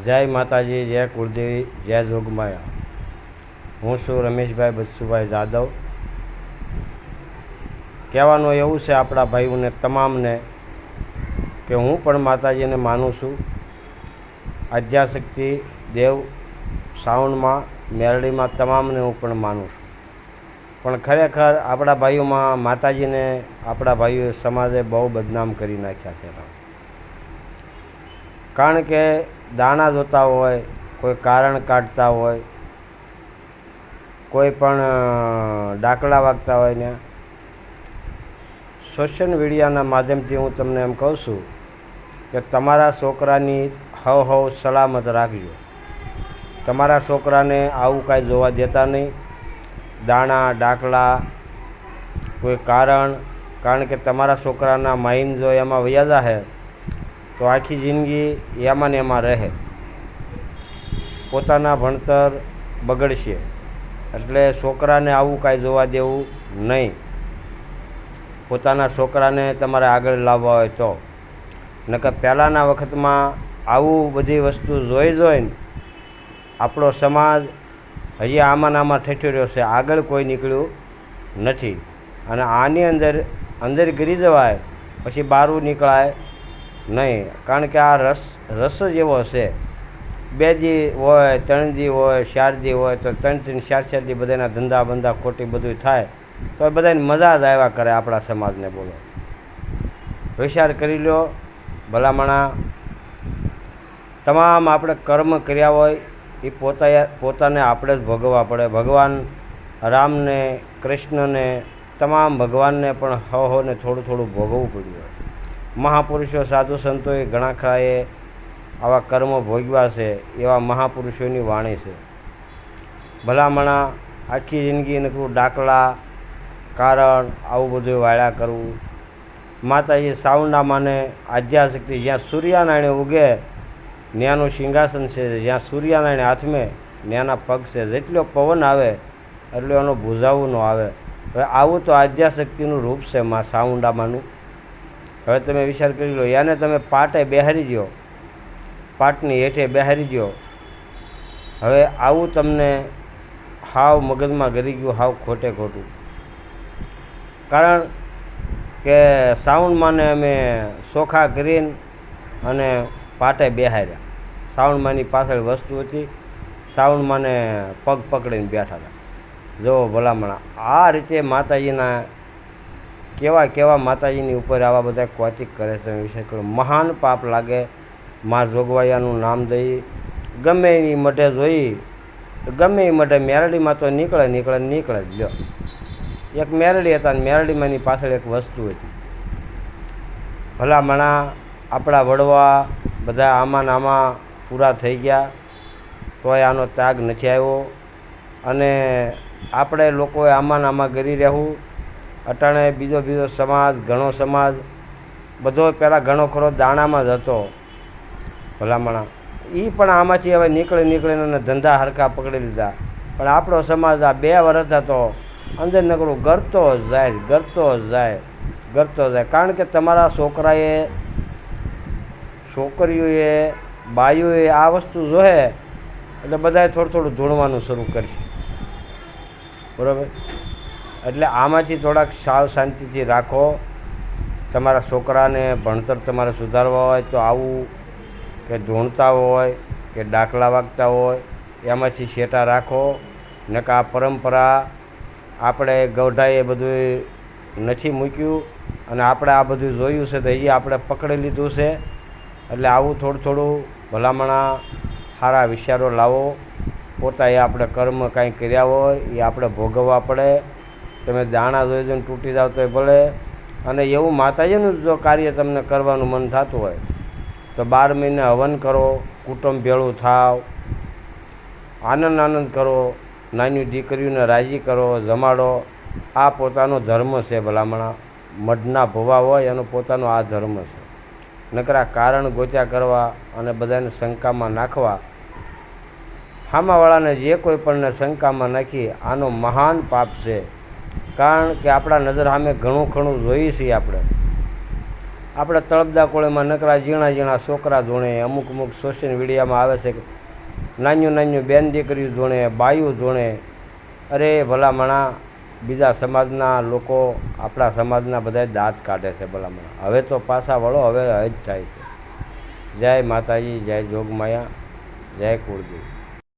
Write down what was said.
જય માતાજી, જય કુળદેવી, જય જોગમાયા. હું છું રમેશભાઈ બચ્ચુભાઈ જાદવ. કહેવાનું એવું છે આપણા ભાઈઓને તમામને કે હું પણ માતાજીને માનું છું. આદ્યાશક્તિ દેવ શ્રાવણમાં મેરડીમાં તમામને હું પણ માનું છું. પણ ખરેખર આપણા ભાઈઓમાં માતાજીને આપણા ભાઈઓ સમાજે બહુ બદનામ કરી નાખ્યા છે. કારણ કે દાણા જોતા હોય, કોઈ કારણ કાઢતા હોય, કોઈ પણ ડાકલા વાગતા હોય ને સોશિયલ મીડિયાના માધ્યમથી હું તમને એમ કહું છું કે તમારા છોકરાની હવ સલામત રાખજો. તમારા છોકરાને આવું કાંઈ જોવા દેતા નહીં. દાણા ડાકલા કોઈ કારણ કે તમારા છોકરાના માઇન્ડ જો એમાં વયા જાહે તો આખી જિંદગી એમાં ને એમાં રહે, પોતાના ભણતર બગડશે. એટલે છોકરાને આવું કાંઈ જોવા દેવું નહીં. પોતાના છોકરાને તમારે આગળ લાવવા હોય તો. નકર પહેલાંના વખતમાં આવું બધી વસ્તુ જોઈને આપણો સમાજ હજી આમાં ઠઠ્યો રહ્યો છે, આગળ કોઈ નીકળ્યું નથી. અને આની અંદર ગરી જવાય પછી બહારું નીકળાય નહીં. કારણ કે આ રસ જ એવો છે. 2 દી હોય, 3 દી હોય, 4 દી હોય તો 3 4 દી બધાના ધંધા બંધા ખોટી બધું થાય તો બધાને મજા જ આવ્યા કરે આપણા સમાજને. બોલો, વિચાર કરી લો ભલામણા. તમામ આપણે કર્મ કર્યા હોય એ પોતાને આપણે જ ભોગવવા પડે. ભગવાન રામને, કૃષ્ણને, તમામ ભગવાનને પણ હોને થોડું ભોગવવું પડ્યું હોય. મહાપુરુષો સાધુ સંતોએ ઘણા ખરાએ આવા કર્મો ભોગવ્યા છે. એવા મહાપુરુષોની વાણી છે. ભલામણા આખી જિંદગી નકરું ડાકલા કારણ આવું બધું વાળ્યા કરવું. માતાજી સાઉન્ડામાને આદ્યાશક્તિ જ્યાં સૂર્યનારાયણ ઉગે ન્યાનું સિંહાસન છે, જ્યાં સૂર્યનારાયણ હાથમાં ન્યાના પગ છે. જેટલો પવન આવે એટલો એનો ભૂજાવું ન આવે. હવે આવું તો આદ્યાશક્તિનું રૂપ છે માં સાઉન્ડામાનું. હવે તમે વિચાર કરી લો, એને તમે પાટે બેહારી દો, પાટની હેઠે બેહારી દો. હવે આવું તમને હાવ મગજમાં ગરી ગયું, હાવ ખોટું. કારણ કે સાઉન્ડમાંને અમે ચોખા કરીને અને પાટે બેહાર્યા. સાઉન્ડમાંની પાછળ વસ્તુ હતી, સાઉન્ડમાંને પગ પકડીને બેઠા હતા. જો ભલામણા આ રીતે માતાજીના કેવા માતાજીની ઉપર આવા બધા કોચિક કરે છે. વિષય કરો, મહાન પાપ લાગે. માં જોગવાયાનું નામ દઈ ગમે એની મઢે જોઈ તો ગમે એ મઢે મેરડીમાં તો નીકળે જ. લ્યો, એક મેરડી હતા ને મેરડીમાંની પાછળ એક વસ્તુ હતી. ભલામણા આપણા વડવા બધા આમાં પૂરા થઈ ગયા તોય આનો ત્યાગ નથી આવ્યો. અને આપણે લોકોએ આમાં ગરી રહેવું. અટાણે બીજો સમાજ, ઘણો સમાજ બધો પહેલાં ઘણો ખરો દાણામાં જ હતો. ભલામણા એ પણ આમાંથી હવે નીકળીને અને ધંધા હરખા પકડી લીધા. પણ આપણો સમાજ આ 2 વર્ષ હતો અંદર નકરું ગરતો જ જાય. કારણ કે તમારા છોકરાએ, છોકરીઓએ, બાઈઓએ આ વસ્તુ જોહે એટલે બધાએ થોડું ધૂણવાનું શરૂ કરશે. બરાબર? એટલે આમાંથી થોડાક સાવ શાંતિથી રાખો. તમારા છોકરાને ભણતર તમારે સુધારવા હોય તો આવું કે ધૂણતા હોય કે ડાકલા વાગતા હોય એમાંથી શેટા રાખો. નકર આ પરંપરા આપણે ગૌઢાએ બધું નથી મૂક્યું અને આપણે આ બધું જોયું છે તો એ આપણે પકડી લીધું છે. એટલે આવું થોડું ભલામણા સારા વિચારો લાવો. પોતાએ આપણે કર્મ કાંઈ કર્યા હોય એ આપણે ભોગવવા પડે. તમે દાણા જોઈને તૂટી જાવ તો ભલે. અને એવું માતાજીનું જો કાર્ય તમને કરવાનું મન થતું હોય તો 12 મહિને હવન કરો, કુટુંબ ભેળું થાવ, આનંદ કરો, નાની દીકરીઓને રાજી કરો, જમાડો. આ પોતાનો ધર્મ છે. ભલામણા મઢના ભવા હોય એનો પોતાનો આ ધર્મ છે. નકર આ કારણ ગોત્યા કરવા અને બધાને શંકામાં નાખવા, સામાવાળાને જે કોઈ પણને શંકામાં નાખી આનો મહાન પાપ છે. કારણ કે આપણા નજર સામે ઘણું જોઈએ છીએ આપણે. આપણે તળપદા કોળીમાં નકરા ઝીણા ઝીણા છોકરા ધોણે, અમુક અમુક સોશિયલ મીડિયામાં આવે છે કે નાન્યું નાન્યું બેન દીકરીઓ ધોણે, બાયું ધોણે. અરે ભલામણા બીજા સમાજના લોકો આપણા સમાજના બધા દાંત કાઢે છે ભલામણા. હવે તો પાછા વળો, હવે જ થાય છે. જય માતાજી, જય જોગમાયા, જય કુળદેવ.